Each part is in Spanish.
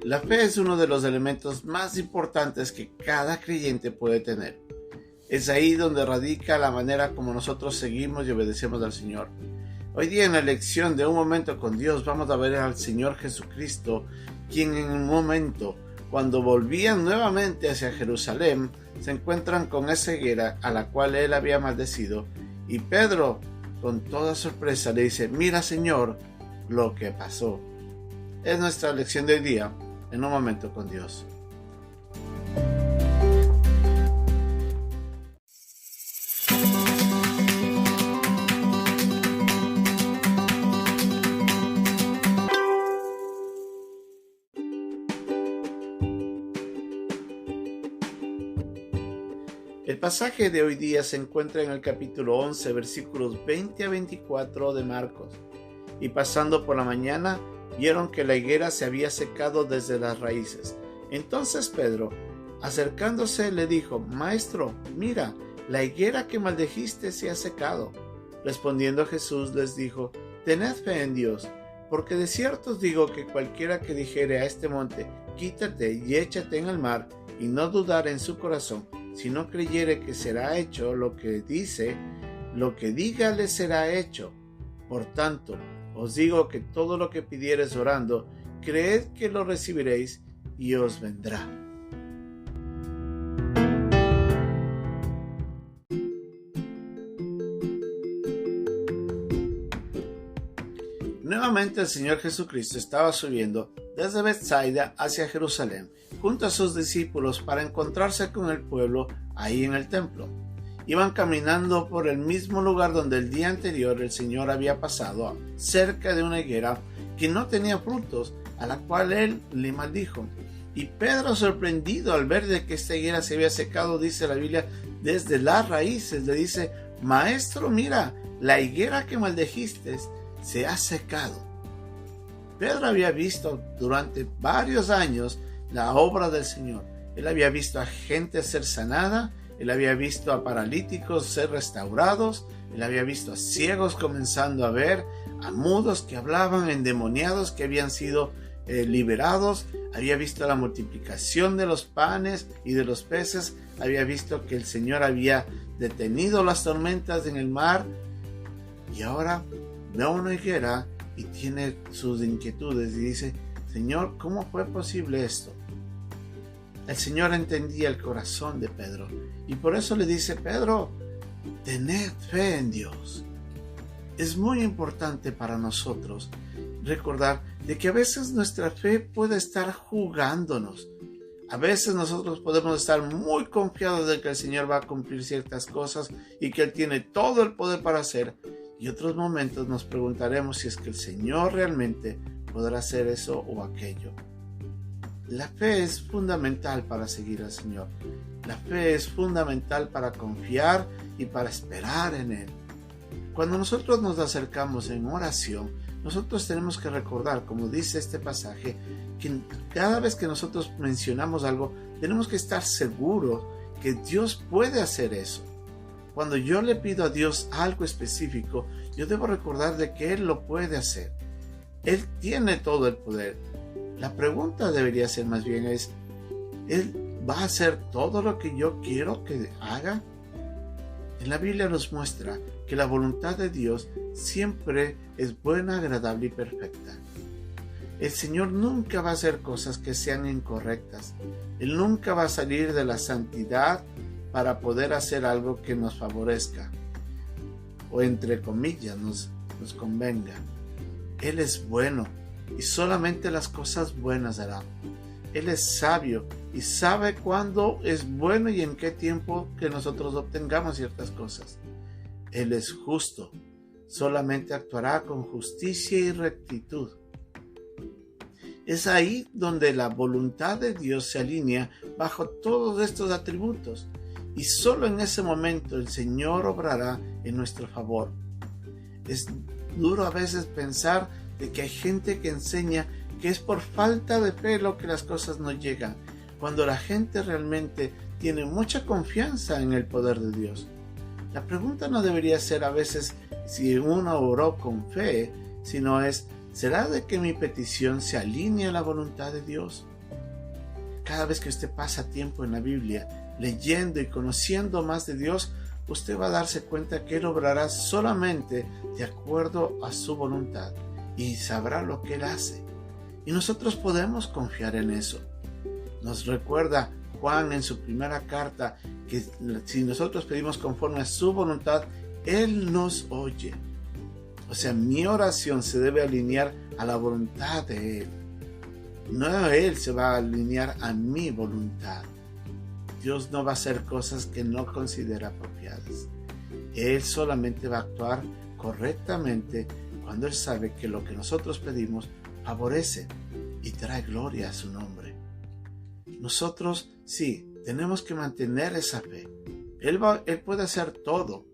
La fe es uno de los elementos más importantes que cada creyente puede tener. Es ahí donde radica la manera como nosotros seguimos y obedecemos al Señor. Hoy día en la lección de Un Momento con Dios vamos a ver al Señor Jesucristo, quien en un momento, cuando volvían nuevamente hacia Jerusalén, se encuentran con esa higuera a la cual él había maldecido, y Pedro, con toda sorpresa, le dice: mira, Señor, lo que pasó. Es nuestra lección de hoy día en Un Momento con Dios. El pasaje de hoy día se encuentra en el capítulo 11, versículos 20 a 24 de Marcos. Y pasando por la mañana, vieron que la higuera se había secado desde las raíces. Entonces Pedro, acercándose, le dijo: Maestro, mira, la higuera que maldijiste se ha secado. Respondiendo Jesús les dijo: Tened fe en Dios, porque de cierto os digo que cualquiera que dijere a este monte: Quítate y échate en el mar, y no dudare en su corazón, si no creyere que será hecho lo que dice, lo que diga le será hecho. Por tanto, os digo que todo lo que pidiereis orando, creed que lo recibiréis y os vendrá. Nuevamente el Señor Jesucristo estaba subiendo desde Betsaida hacia Jerusalén, junto a sus discípulos, para encontrarse con el pueblo ahí en el templo. Iban caminando por el mismo lugar donde el día anterior el Señor había pasado, cerca de una higuera que no tenía frutos, a la cual él le maldijo. Y Pedro, sorprendido al ver de que esta higuera se había secado, dice la Biblia, desde las raíces, le dice: Maestro, mira, la higuera que maldijiste se ha secado. Pedro había visto durante varios años la obra del Señor. Él había visto a gente ser sanada, él había visto a paralíticos ser restaurados, él había visto a ciegos comenzando a ver, a mudos que hablaban, endemoniados que habían sido liberados, había visto la multiplicación de los panes y de los peces, había visto que el Señor había detenido las tormentas en el mar, y ahora ve una higuera y tiene sus inquietudes y dice: Señor, ¿cómo fue posible esto? El Señor entendía el corazón de Pedro y por eso le dice: Pedro, tened fe en Dios. Es muy importante para nosotros recordar de que a veces nuestra fe puede estar jugándonos. A veces nosotros podemos estar muy confiados de que el Señor va a cumplir ciertas cosas y que Él tiene todo el poder para hacer. Y otros momentos nos preguntaremos si es que el Señor realmente podrá hacer eso o aquello. La fe es fundamental para seguir al Señor. La fe es fundamental para confiar y para esperar en Él. Cuando nosotros nos acercamos en oración, nosotros tenemos que recordar, como dice este pasaje, que cada vez que nosotros mencionamos algo, tenemos que estar seguros que Dios puede hacer eso. Cuando yo le pido a Dios algo específico, yo debo recordar de que Él lo puede hacer. Él tiene todo el poder. La pregunta debería ser más bien es: ¿Él va a hacer todo lo que yo quiero que haga? En la Biblia nos muestra que la voluntad de Dios siempre es buena, agradable y perfecta. El Señor nunca va a hacer cosas que sean incorrectas. Él nunca va a salir de la santidad para poder hacer algo que nos favorezca o entre comillas nos convenga. Él es bueno y solamente las cosas buenas hará. Él es sabio y sabe cuándo es bueno y en qué tiempo que nosotros obtengamos ciertas cosas. Él es justo, solamente actuará con justicia y rectitud. Es ahí donde la voluntad de Dios se alinea bajo todos estos atributos. Y solo en ese momento el Señor obrará en nuestro favor. Es duro a veces pensar de que hay gente que enseña que es por falta de fe lo que las cosas no llegan, cuando la gente realmente tiene mucha confianza en el poder de Dios. La pregunta no debería ser a veces si uno oró con fe, sino es: ¿será de que mi petición se alinea a la voluntad de Dios? cada vez que usted pasa tiempo en la Biblia, leyendo y conociendo más de Dios, usted va a darse cuenta que Él obrará solamente de acuerdo a su voluntad y sabrá lo que Él hace. Y nosotros podemos confiar en eso. Nos recuerda Juan en su primera carta que si nosotros pedimos conforme a su voluntad, Él nos oye. O sea, mi oración se debe alinear a la voluntad de Él. No Él se va a alinear a mi voluntad. Dios no va a hacer cosas que no considera apropiadas. Él solamente va a actuar correctamente cuando Él sabe que lo que nosotros pedimos favorece y trae gloria a su nombre. Nosotros sí, tenemos que mantener esa fe. Él puede hacer todo,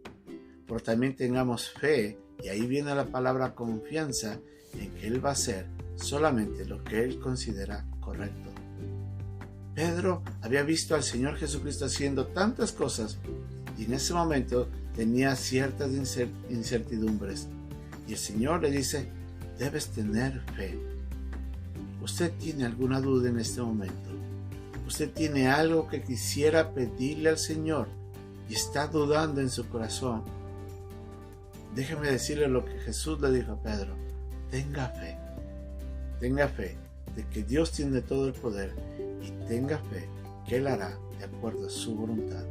pero también tengamos fe, y ahí viene la palabra confianza, en que Él va a hacer solamente lo que Él considera correcto. Pedro había visto al Señor Jesucristo haciendo tantas cosas y en ese momento tenía ciertas incertidumbres. Y el Señor le dice, debes tener fe. ¿Usted tiene alguna duda en este momento? ¿Usted tiene algo que quisiera pedirle al Señor y está dudando en su corazón? Déjeme decirle lo que Jesús le dijo a Pedro. Tenga fe. Tenga fe de que Dios tiene todo el poder y tenga fe que Él hará de acuerdo a su voluntad.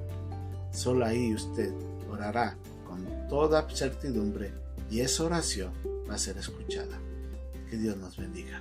Solo ahí usted orará con toda certidumbre y esa oración va a ser escuchada. Que Dios nos bendiga.